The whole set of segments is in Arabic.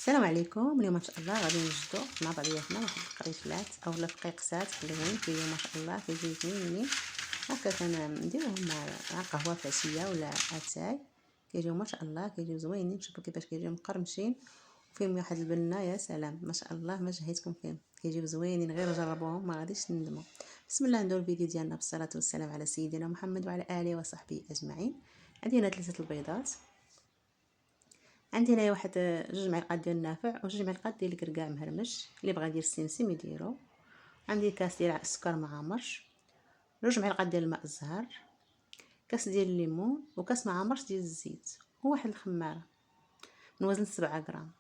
السلام عليكم. اليوم ان شاء الله غادي نوجدوا مع بعضياتنا واحد القريفلات اولا فقيقسات حلوين كيجيو ما شاء الله كيجيو زوينين. هكا كنديروهم مع قهوه في عشيه ولا اتاي، كيجيو ما شاء الله كيجيو زوينين. شوفوا كيفاش كيجيو مقرمشين وفيهم واحد البنه يا سلام ما شاء الله ما جهيتكم فيهم، كيجيو زوينين غير جربوهم ما غاديش تندموا. بسم الله نديرو الفيديو ديالنا بالصلاه والسلام على سيدنا محمد وعلى اله وصحبه اجمعين. عندي هنا 3 البيضات، عندي هنايا واحد 2 معالق ديال النافع و 2 معالق ديال الكركاع مهرمش، اللي بغا يدير السمسم يديرو. عندي كاس ديال السكر معمر، 2 معالق ديال الماء الزهر، كاس ديال الليمون وكاس معمر ديال الزيت وواحد الخماره من وزن 7 غرام.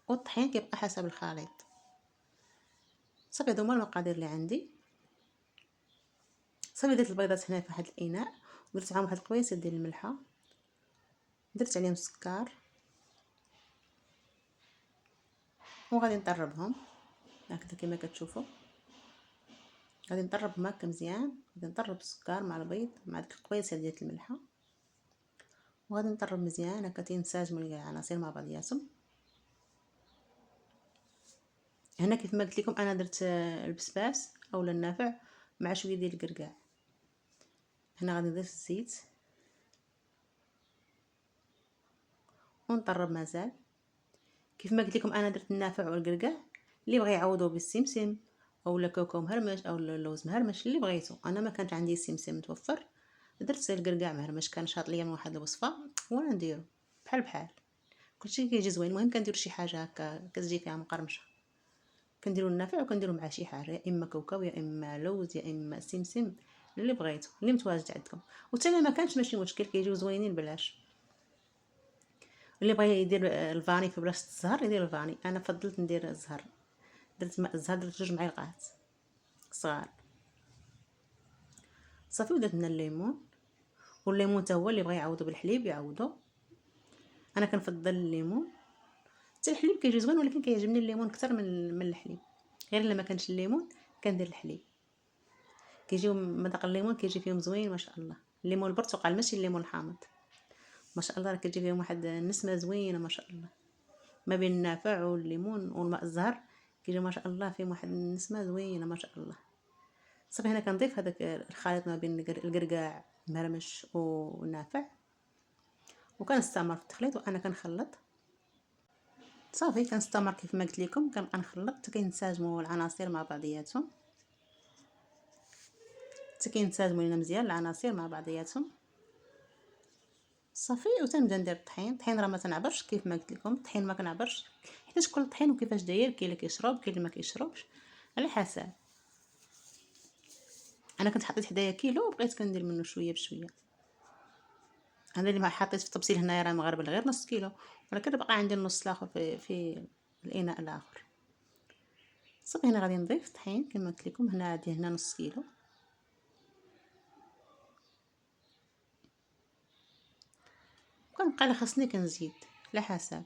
والطحين كيبقى حسب الخليط. صافي هادو هما المقادير اللي عندي. صافي درت البيضات هنا في واحد الاناء ودرت معاهم واحد القويصه ديال الملحه، درت عليهم السكر وغادي نطربهم هكذا كما كتشوفوا. غادي نطربهم هكا مزيان، غادي نطرب السكر مع البيض مع ديك القويصه ديال الملحه، وغادي نطرب مزيان هكا تينسجموا العناصر مع بعضياتهم. هنا كيف ما قلت لكم انا درت البسباس اولا النافع مع شويه ديال الكركاع. هنا غادي نضيف الزيت ونطرب مازال. كيف ما قلت لكم انا درت النافع والكركاع، اللي بغى يعوضوا بالسمسم اولا كاوكاو مهرمش او اللوز مهرمش اللي بغيتو. انا ما كانش عندي السمسم متوفر، درت الكركاع مهرمش كان شاط ليا من واحد الوصفه وانا نديرو بحال بحال كلشي كيجي زوين. المهم كندير شي حاجه هكا كتجي فيها مقرمشه، كنديروا النافع وكنديروا مع شي حاجه يا اما كاوكاو يا اما لوز يا اما سمسم اللي بغيتو اللي متواجد عندكم. وحتى ما كانش ماشي مشكل كيجيو زوينين بلاش. اللي بغى يدير الفاني في بلاصه الزهر يدير الفاني، انا فضلت ندير الزهر. درت ماء الزهر، درت 2 معالق صغار صافي. ودرت لنا الليمون، والليمون حتى هو اللي بغى يعوضو بالحليب يعوضو. انا كنفضل الليمون، حتى الحليب كيجي زوين ولكن كيعجبني الليمون اكثر من الحليب. غير الا ما كانش الليمون كندير الحليب. كيجيو مذاق الليمون كيجي فيهم زوين ما شاء الله. الليمون البرتقال ماشي الليمون الحامض ما شاء الله راه كتجي فيهم واحد النسمه زوينه ما شاء الله. ما بين النافع والليمون والماء الزهر كيجي ما شاء الله فيهم واحد النسمه زوينه ما شاء الله. صافي هنا كنضيف هذاك الخليط ما بين الكركاع المهرمش والنافع وكنستمر في التخليط وانا كنخلط. صافي كنستمر كيف ما قلت لكم كنبقى نخلط حتى كينسجموا العناصر مع بعضياتهم، حتى كينسجموا لينا مزيان العناصر مع بعضياتهم. صافي وتنبدا ندير الطحين راه ما تنعبرش كيف ما قلت لكم. الطحين ما كنعبرش حيت كل طحين وكيفاش داير، كاين اللي كيشرب كاين اللي ما كيشربش على حسب. انا كنت حطيت حدايا كيلو وبقيت كندير منه شويه بشويه. انا اللي ما حطيت في الطبسيل هنايا راه مغربل غير نص كيلو، ولكن بقى عندي النص الاخر في الاناء الاخر. صافي هنا غادي نضيف الطحين كما قلت لكم. هنا عندي هنا نص كيلو. كنبقى على خاصني كنزيد على حسب.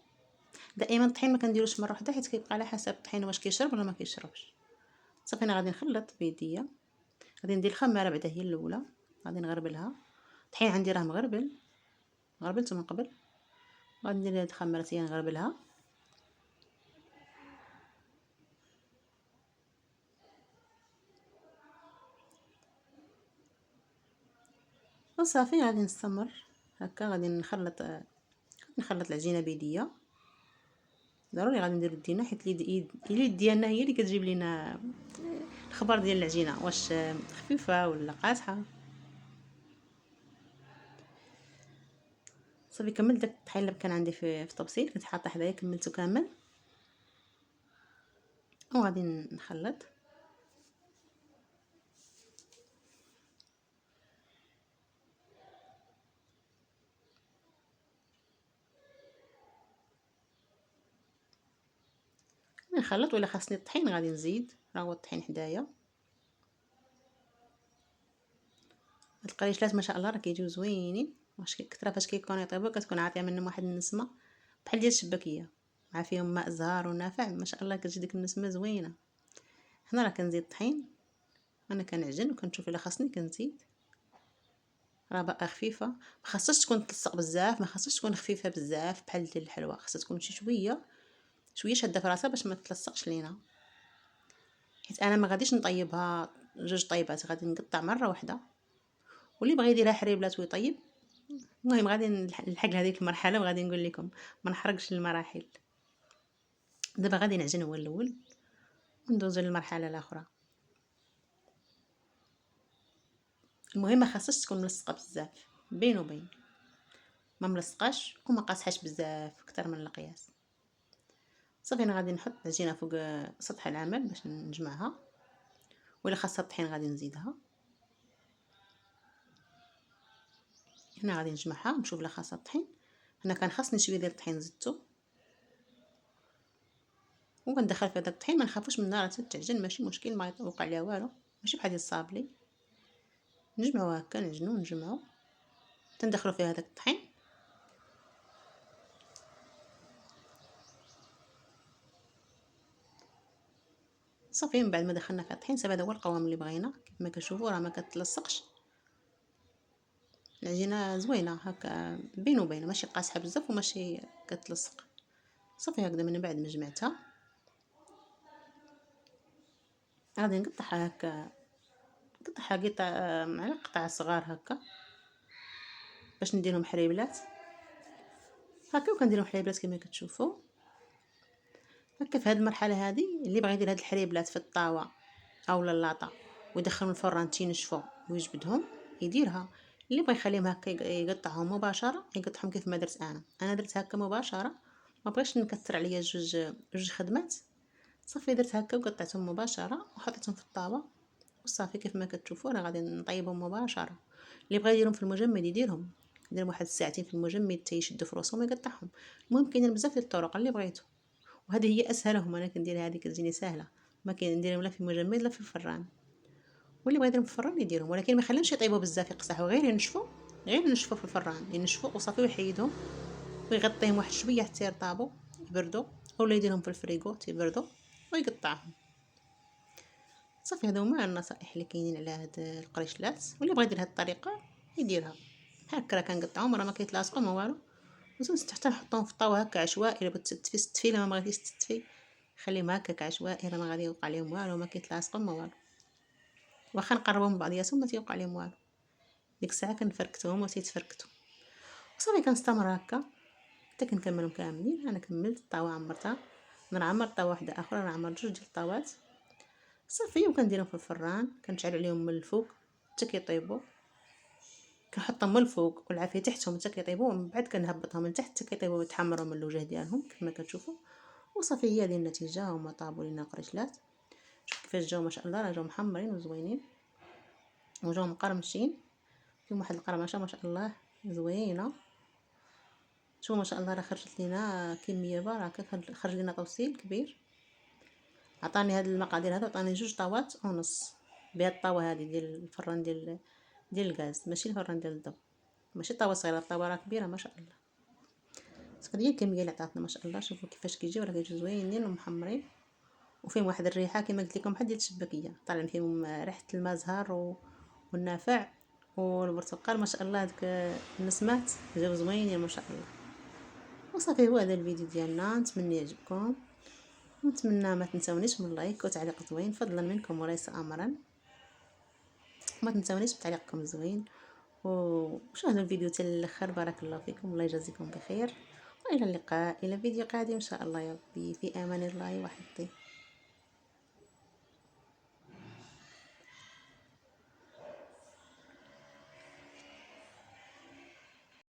دائما الطحين ما كنديروش مره واحده حيت كيبقى على حسب الطحين واش كيشرب ولا ما كيشربش. صافي انا غادي نخلط بيديا. غادي ندير الخماره بعدا هي الاولى، غادي نغربلها. الطحين عندي راه مغربل، غربلته من قبل. غادي ندير هاد الخماره حتى نغربلها. وصافي غادي نستمر هكا. غادي نخلط العجينه بيديا. ضروري غادي ندير يدينا حيت اليد ديالنا هي اللي كتجيب لينا الخبر ديال العجينه واش خفيفه ولا قاصحه. صافي كملت داك الطحين اللي كان عندي في الطبسيل كنت حاطه حدايا كملته كامل وغادي نخلط. نخلط ولا خاصني الطحين غادي نزيد، راه هو الطحين حدايا. هاد القريشلات ما شاء الله راه كيجيو زوينين. واش كثره فاش كيكونوا يطيبوا كتكون عاطيه منهم واحد النسمه بحال ديال الشباكيه مع فيهم ماء زهر ونافع ما شاء الله كتجي ديك النسمه زوينه. هنا راه كنزيد الطحين، انا كنعجن وكنشوف الا خاصني كنزيد. راه باقا خفيفه، ما خاصهاش تكون تلصق بزاف، ما خاصهاش تكون خفيفه بزاف بحال ديال الحلوى، خاصها تكون شي شويه شويه شاده في راسها باش ما تلصقش لينا. حيت انا ما غاديش نطيبها جوج طيبات، غادي نقطع مره واحده، واللي بغى يديرها حريبلات ويطيب. المهم غادي نلحق لهذيك المرحله وغادي نقول لكم، ما نحرقش المراحل. دابا غادي نعجن هو الاول وندوزو للمرحله الاخرى. المهم ما خاصهاش تكون ملصقه بزاف، بين وبين، ما ملصقاش وما قاصحاش بزاف اكثر من القياس. صافي انا غادي نحط العجينه فوق سطح العمل باش نجمعها، ولا خاصها الطحين غادي نزيدها. هنا غادي نجمعها نشوف لا خاصها الطحين. هنا كان خاصني شويه ديال الطحين زدته، وغندخل في هذاك الطحين. ما نخافوش من النار تعجن، ماشي مشكل، ما يوقع ليها والو، ماشي بحال ديال الصابلي. نجمعو هكا، نعجنو نجمعو تندخلو فيها هذاك الطحين. صافي من بعد ما دخلنا فيها الطحين، صافي هذا هو القوام اللي بغينا. كيف ما كتشوفوا راه ما كتلصقش، العجينه زوينه هكا بين وبين، ماشي قاصحه بزاف وماشي كتلصق. صافي هكذا من بعد ما جمعتها غادي نقطعها هكا، نقطعها قطع على قطع صغار هكا باش نديرهم حريبلات هكا. وكنديرهم حريبلات كما كتشوفوا هكا. في هذه المرحله هذه اللي بغى يدير هاد الحريبلات في الطاوه او اللاطه ويدخلهم الفران تينشفوا ويجبدهم يديرها. اللي بغى يخليهم هكا يقطعهم مباشره يقطعهم كيف ما درت انا درت هكا مباشره، ما بغيتش نكثر عليا جوج خدمات. صافي درت هكا وقطعتهم مباشره وحطيتهم في الطاوه وصافي. كيف ما كتشوفوا انا غادي نطيبهم مباشره. اللي بغى يديرهم في المجمد يديرهم، يدير واحد ساعتين في المجمد حتى يشدوا في راسهم ويقطعهم. المهم كاينين بزاف ديال الطرق اللي بغيتو، وهذه هي اسهلهم. انا كندير هذه كتجيني سهله، ما كاين نديرهم لا في المجمد لا في الفران. واللي بغى يديرهم في الفران يديرهم، ولكن ما يخليهمش يطيبوا بزاف يقصحوا، غير ينشفوا، غير ينشفوا في الفران، ينشفوا وصافي ويحيدهم ويغطيهم واحد شويه حتى يرطابوا يبردوا، ولا يديرهم في الفريغو تيبردوا ويقطعهم. صافي هادو هما النصائح اللي كاينين على هاد القريشلات. واللي بغى يدير هاد الطريقه يديرها هكا. راه كنقطعهم راه ما كيتلاصقوا ما والو. وزنت حتى نحطهم في الطاوه هكا عشوائي. الا بغيتي تستفي ستفي، الا ما بغيتيش تستفي خليهم هكاك عشوائي، راه ما غادي يوقع لهم والو، ما كيتلاصقوا ما والو. واخا نقربهم من بعضياتهم ما تيوقع لهم والو. ديك الساعه كنفركتهم وتيتفركتوا. وصافي كنستمر هكا حتى كنكملهم كاملين. انا كملت الطاوه عمرتها، نعمر طاوه واحده اخرى، نعمر جوج ديال الطاوات. صافي وكنديرهم في الفران، كنشعل عليهم من الفوق حتى كيطيبوا. كنحطهم من الفوق والعافيه تحتهم حتى كيطيبوا، ومن بعد كنهبطهم من تحت حتى كيطيبوا ويتحمروا من الوجه ديالهم كما كتشوفوا. وصافي هي هذه النتيجه. هما طابوا لينا قريشلات. شوف كيفاش جاو ما شاء الله، راه جاو محمرين وزوينين وجاو مقرمشين، فيهم واحد القرمشه ما شاء الله زوينه. شوفوا ما شاء الله راه خرجت لينا كميه باركه، خرج لينا طوسيل كبير. عطاني هاد المقادير هذا، عطاني جوج طاوات ونص بهاد الطاوه هذه ديال الفران ديال الغاز، ماشي الفران ديال الضو، ماشي طاوه صغيره، الطاوه راه كبيره ما شاء الله. صافي هي الكميه اللي عطاتنا ما شاء الله. شوفوا كيفاش كيجيو، راه كيجيو زوينين ومحمرين وفيهم واحد الريحه كما قلت لكم بحال ديال الشباكيه، طالع فيهم ريحه الماء زهر والنافع والبرتقال ما شاء الله. هذوك النسمات جاو زوينين ما شاء الله. وصافي هو هذا الفيديو ديالنا، نتمنى يعجبكم، ونتمنى ما تنسونيش من لايك وتعليق زوين فضلا منكم وليس امرا. ما تنسونيش بتعليقكم الزوين وشاهدوا الفيديو حتى الاخر. بارك الله فيكم، الله يجازيكم بخير، والى اللقاء الى فيديو قادم ان شاء الله يا ربي. في امان الله وحفظه.